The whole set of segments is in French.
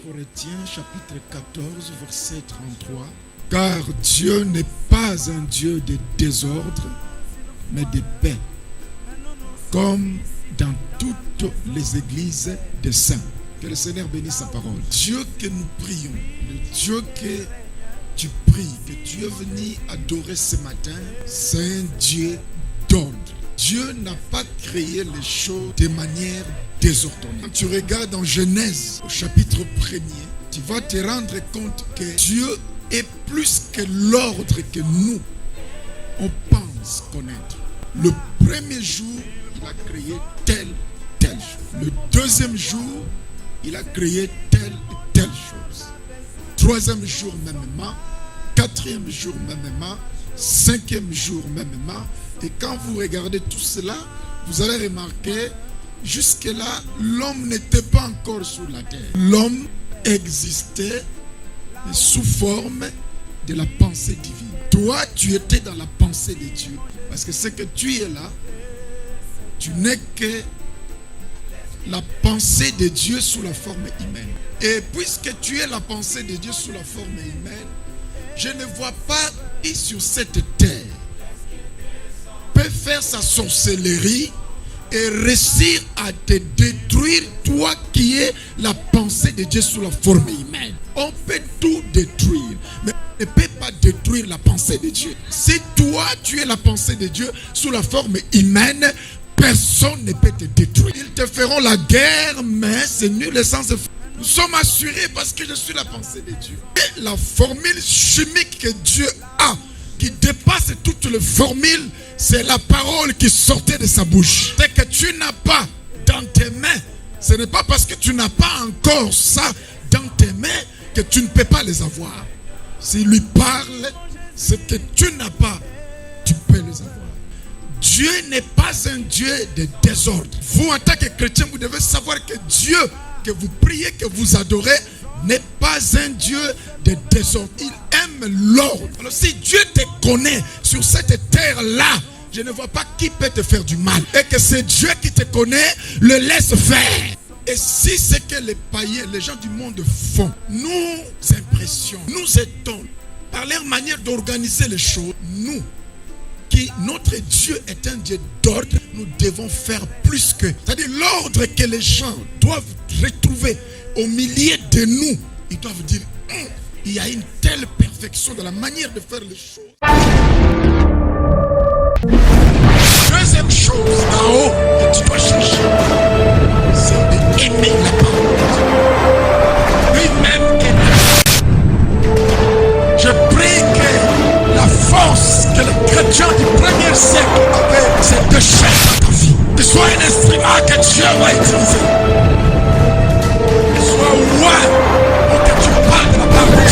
Corinthiens chapitre 14 verset 33. Car Dieu n'est pas un Dieu de désordre, mais de paix, comme dans toutes les églises des saints. Que le Seigneur bénisse sa parole. Dieu que nous prions, le Dieu que tu pries, que tu es venu adorer ce matin, c'est un Dieu d'ordre. Dieu n'a pas créé les choses de manière désordonnée. Quand tu regardes en Genèse, au chapitre 1er, tu vas te rendre compte que Dieu est plus que l'ordre que nous, on pense connaître. Le premier jour, il a créé telle chose. Le deuxième jour, il a créé telle chose. Troisième jour mêmement, quatrième jour mêmement, cinquième jour mêmement. Et quand vous regardez tout cela, vous allez remarquer, jusque-là, l'homme n'était pas encore sur la terre. L'homme existait sous forme de la pensée divine. Toi, tu étais dans la pensée de Dieu. Parce que ce que tu es là, tu n'es que la pensée de Dieu sous la forme humaine. Et puisque tu es la pensée de Dieu sous la forme humaine, je ne vois pas qui sur cette terre peut faire sa sorcellerie et réussir à te détruire, toi qui es la pensée de Dieu sous la forme humaine. On peut tout détruire, mais on ne peut pas détruire la pensée de Dieu. Si toi tu es la pensée de Dieu sous la forme humaine, personne ne peut te détruire. Ils te feront la guerre, mais c'est nul le sens de... Nous sommes assurés parce que je suis la pensée de Dieu. Et la formule chimique que Dieu a, qui dépasse toutes les formules, c'est la parole qui sortait de sa bouche. C'est que tu n'as pas dans tes mains. Ce n'est pas parce que tu n'as pas encore ça dans tes mains que tu ne peux pas les avoir. S'il lui parle, c'est que tu n'as pas, tu peux les avoir. Dieu n'est pas un Dieu de désordre. Vous, en tant que chrétien, vous devez savoir que Dieu que vous priez, que vous adorez, n'est pas un Dieu de désordre. Il aime l'ordre. Alors si Dieu te connaît sur cette terre-là, je ne vois pas qui peut te faire du mal. Et que c'est Dieu qui te connaît, le laisse faire. Et si c'est que les païens, les gens du monde font, nous impressionnons, nous étonnons par leur manière d'organiser les choses, nous, qui notre Dieu est un Dieu d'ordre, nous devons faire plus que. C'est-à-dire l'ordre que les gens doivent retrouver au milieu de nous. Ils doivent dire, il y a une telle perfection dans la manière de faire les choses. Deuxième chose en haut que tu dois chercher, c'est d'aimer la parole. Lui-même est là. Je prie que la force que les chrétiens du premier siècle avaient, c'est de chercher ta vie. Que soit un instrument que Dieu va utiliser. Sois loin pour que tu parles de la parole.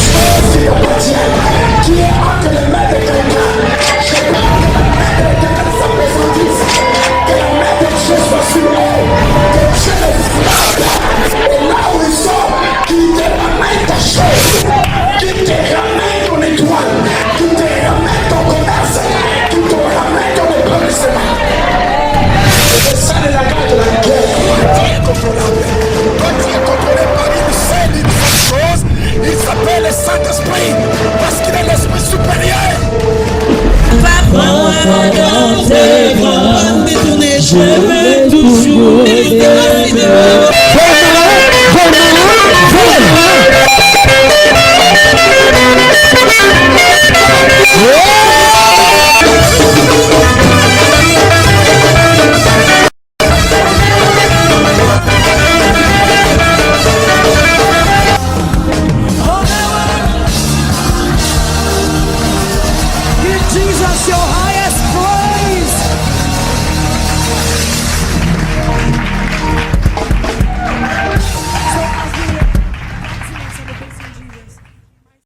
Qui est entre les mains de quelqu'un. Je parle que la main de quelqu'un s'appesantisse. Que la main de Dieu soit sur elle. Que Dieu les frappe. Et là où ils sont, qu'il te ramène ta chose. Qu'il te ramène ton étoile. Qu'il te ramène ton commerce. Qu'il te ramène ton épanouissement. C'est ça de la garde de la guerre. Dieu est contrôlable. Quand tu es contrôlé par une seule chose, il s'appelle le Saint-Esprit. Parce qu'il est l'Esprit supérieur. Prends-moi dans tes bras, détourner, je veux toujours t'aimer. Jesus, your heart.